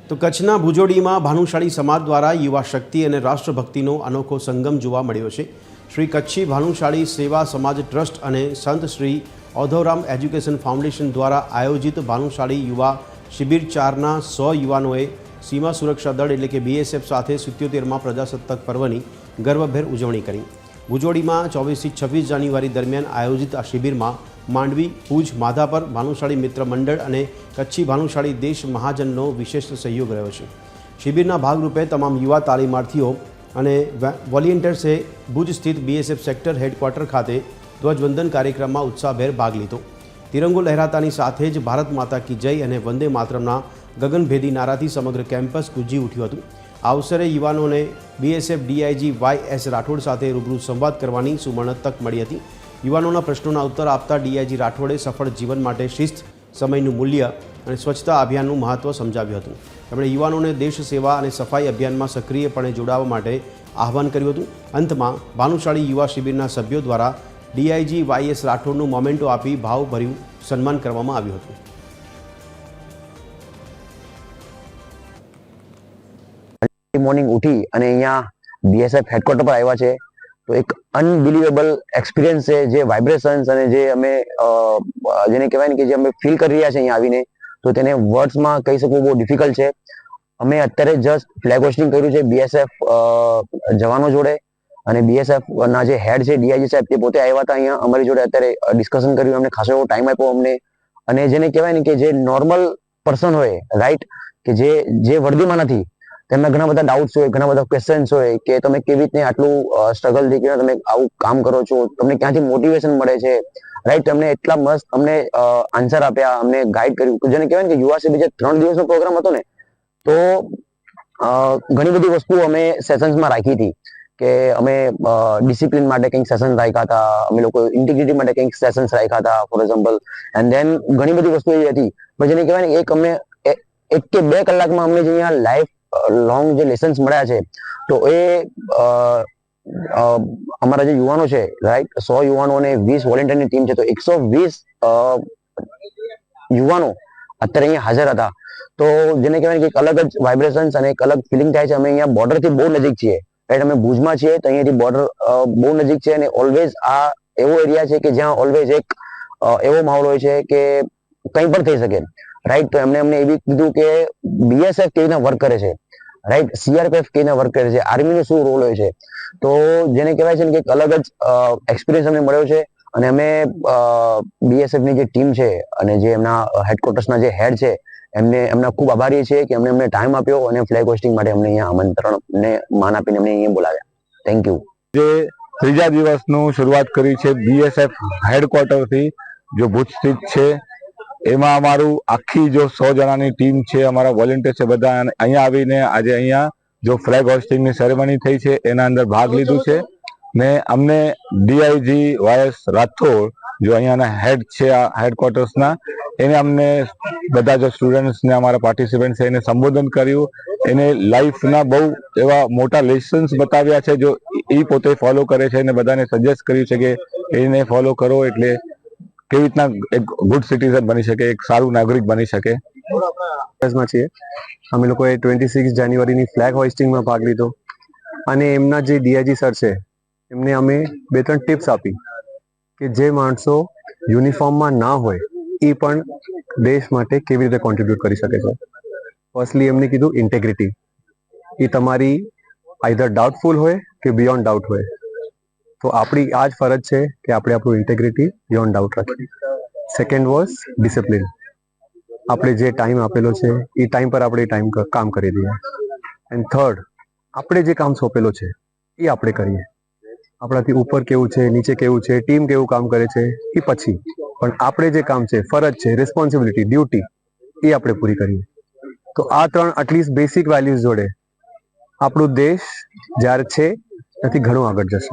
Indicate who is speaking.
Speaker 1: તો કચ્છના ભુજોડીમાં ભાનુશાળી સમાજ દ્વારા યુવા શક્તિ અને રાષ્ટ્રભક્તિનો અનોખો સંગમ જોવા મળ્યો છે। શ્રી કચ્છી ભાનુશાળી સેવા સમાજ ટ્રસ્ટ અને સંત શ્રી ઓધવરામ એજ્યુકેશન ફાઉન્ડેશન દ્વારા આયોજિત ભાનુશાળી યુવા શિબિર 4ના 100 યુવાનોએ સીમા સુરક્ષા દળ એટલે કે BSF સાથે 77મા પ્રજાસત્તાક પર્વની ગર્વભેર ઉજવણી કરી। ભુજોડીમાં 24થી 26 જાન્યુઆરી દરમિયાન આયોજિત આ શિબિરમાં માંડવી, ભુજ, માધાપર ભાનુશાળી મિત્ર મંડળ અને કચ્છી ભાનુશાળી દેશ મહાજનનો વિશેષ સહયોગ રહ્યો છે। શિબિરના ભાગરૂપે તમામ યુવા તાલીમાર્થીઓ અને વોલેન્ટિયર્સે ભુજ સ્થિત BSF સેક્ટર હેડક્વાર્ટર ખાતે ધ્વજવંદન કાર્યક્રમમાં ઉત્સાહભેર ભાગ લીધો। તિરંગો લહેરાતાની સાથે જ ભારત માતા કી જય અને વંદે માતરમના ગગનભેદી નારાથી સમગ્ર કેમ્પસ ગુંજી ઉઠ્યું હતું। આ અવસરે યુવાનોને BSF DIG YS રાઠોડ સાથે રૂબરૂ સંવાદ કરવાની સુવર્ણ તક મળી હતી। યુવાનોના પ્રશ્નોના ઉત્તર આપતા DIG રાઠોડે સફળ જીવન માટે શિસ્ત, સમયનું મૂલ્ય અને સ્વચ્છતા અભિયાનનું મહત્ત્વ સમજાવ્યું હતું। તેમણે યુવાનોને દેશ સેવા અને સફાઈ અભિયાનમાં સક્રિયપણે જોડાવા માટે આહવાન કર્યું હતું। અંતમાં ભાનુશાળી યુવા શિબિરના સભ્યો દ્વારા DIG YS રાઠોડનું મોમેન્ટો આપી ભાવભર્યું સન્માન કરવામાં આવ્યું હતું।
Speaker 2: મોર્નિંગ ઉઠી અને અહીંયા BSF હેડક્વાર્ટર પર આવ્યા છે તો એક અનબિલીવેબલ એક્સપિરિયન્સ છે, જે વાઇબ્રેશન્સ અને જે અમે જેને કહેવાય ને કે જે અમે ફીલ કરી રહ્યા છે અહીંયા આવીને, તો તેને વર્ડ્સમાં કહી શકવું બહુ ડિફિકલ્ટ છે। અમે અત્યારે જસ્ટ ફ્લેગ હોસ્ટિંગ કર્યું છે BSF જવાનો જોડે, અને BSF ના જે હેડ છે DIG સાહેબ તે પોતે આવ્યા હતા અહીંયા અમારી જોડે, અત્યારે ડિસ્કશન કર્યું, અમને ખાસો એવો ટાઈમ આપ્યો અમને। અને જેને કહેવાય ને કે જે નોર્મલ પર્સન હોય, રાઈટ, કે જે વર્દીમાં નથી, તેમના ઘણા બધા ડાઉટ્સ હોય, ઘણા બધા ક્વેશ્ચન્સ હોય કે તમે કેવી રીતે આટલું સ્ટ્રગલ થી તમે આવું કામ કરો છો, તમને ક્યાંથી મોટિવેશન મળે છે, રાઈટ। તમને એટલા મસ્ત અમને આન્સર આપ્યા, અમને ગાઈડ કર્યું। જેને કહેવાય ને કે યુવા શિબિર જે 3 દિવસનો પ્રોગ્રામ હતો ને, તો ઘણી બધી વસ્તુઓ અમે સેશન્સમાં રાખી હતી કે અમે ડિસિપ્લિન માટે કંઈક સેશન રાખ્યા હતા, અમે લોકો ઇન્ટિગ્રિટી માટે કંઈક સેશન્સ રાખ્યા હતા ફોર એક્ઝામ્પલ, એન્ડ ધેન ઘણી બધી વસ્તુ એવી હતી। પણ જેને કહેવાય ને એક અમને 1 કે 2 કલાકમાં અમને જે અહીંયા લાઈફ લોંગ જે લેસન્સ મળ્યા છે, તો એ અમારા જે યુવાનો છે, રાઈટ, 100 યુવાનો અને 20 વોલેન્ટિયરની ટીમ છે, તો 120 યુવાનો અત્યારે અહીંયા હાજર હતા। તો જેને કહેવાય કે એક અલગ જ વાઇબ્રેશન્સ અને એક અલગ ફિલિંગ થાય છે। અમે અહીંયા બોર્ડરથી બહુ નજીક છીએ, રાઈટ, અમે ભુજમાં છીએ તો અહીંયાથી બોર્ડર બહુ નજીક છે, અને ઓલવેઝ આ એવો એરિયા છે કે જ્યાં ઓલવેઝ એક એવો માહોલ હોય છે કે કંઈ પણ થઈ શકે, રાઈટ। તો અમને એવી કીધું કે BSF કેવી રીતના વર્ક કરે છે, રાઈટ, CRPF કેવી રીતના વર્ક કરે છે, આર્મીનો શું રોલ હોય છે, તો જેને કહેવાય છે ને કે એક અલગ જ એક્સપિરિયન્સ અમને મળ્યો છે। અને અમે BSF ની જે ટીમ છે અને જે એમના હેડક્વાર્ટર્સના જે હેડ છે, એમના ખૂબ આભારી છીએ કે અમને ટાઈમ આપ્યો અને ફ્લેગ હોસ્ટિંગ માટે અમને અહીંયા આમંત્રણ ને માન આપીને અમને અહીંયા બોલાવ્યા। Thank you.
Speaker 3: જે ત્રીજા દિવસનું શરૂઆત કરી છે BSF હેડક્વાર્ટરથી, જો ભુજ સ્થિત છે, એમાં અમારું આખી જો 100 જણાની ટીમ છે, અમારા વોલેન્ટિયર છે, બધા અહીંયા આવીને આજે અહીંયા જો ફ્લેગ હોસ્ટિંગની સેરેમની થઈ છે એના અંદર ભાગ લીધું છે। ને અમને DIG YS રાઠોડ જો અહીંયાના હેડ છે આ હેડક્વાર્ટર્સના, એને અમને બધા જો સ્ટુડન્ટ્સને અમારા પાર્ટિસિપન્ટ છે એને સંબોધન કર્યું, એને લાઈફના બહુ એવા મોટા લેસન્સ બતાવ્યા છે જો એ પોતે ફોલો કરે છે, અને બધાને સજેસ્ટ કર્યું છે કે એને ફોલો કરો એટલે કેવી રીતના એક ગુડ સિટીઝન બની શકે, એક સારું નાગરિક બની શકે।
Speaker 4: છીએ અમે લોકોએ 26 જાન્યુઆરીની ફ્લેગ હોઇસ્ટિંગમાં ભાગ લીધો, અને એમના જે DIG સર છે એમને અમે 2-3 ટિપ્સ આપી કે જે માણસો યુનિફોર્મમાં ના હોય એ પણ દેશ માટે કેવી રીતે કોન્ટ્રીબ્યુટ કરી શકે છે। ફર્સ્ટલી એમને કીધું ઇન્ટેગ્રિટી, એ તમારી આઈધર ડાઉટફુલ હોય કે બિયોન્ડ ડાઉટ હોય, તો આપણી આ જ ફરજ છે કે આપણે આપણું ઇન્ટેગ્રિટી બિયોન્ડ ડાઉટ રાખીએ। સેકન્ડ વોઝ ડિસિપ્લિન, આપણે જે ટાઈમ આપેલો છે એ ટાઈમ પર આપણે કામ કરી દઈએ। એન્ડ થર્ડ, આપણે જે કામ સોંપેલો છે એ આપણે કરીએ। આપણાથી ઉપર કેવું છે, નીચે કેવું છે, ટીમ કેવું કામ કરે છે એ પછી, પણ આપણે જે કામ છે, ફરજ છે, રિસ્પોન્સિબિલિટી, ડ્યુટી, એ આપણે પૂરી કરીએ। તો આ 3 એટલીસ્ટ બેસિક વેલ્યુઝ જોડે આપણું દેશ જ્યારે છે ત્યાંથી ઘણું આગળ જશે।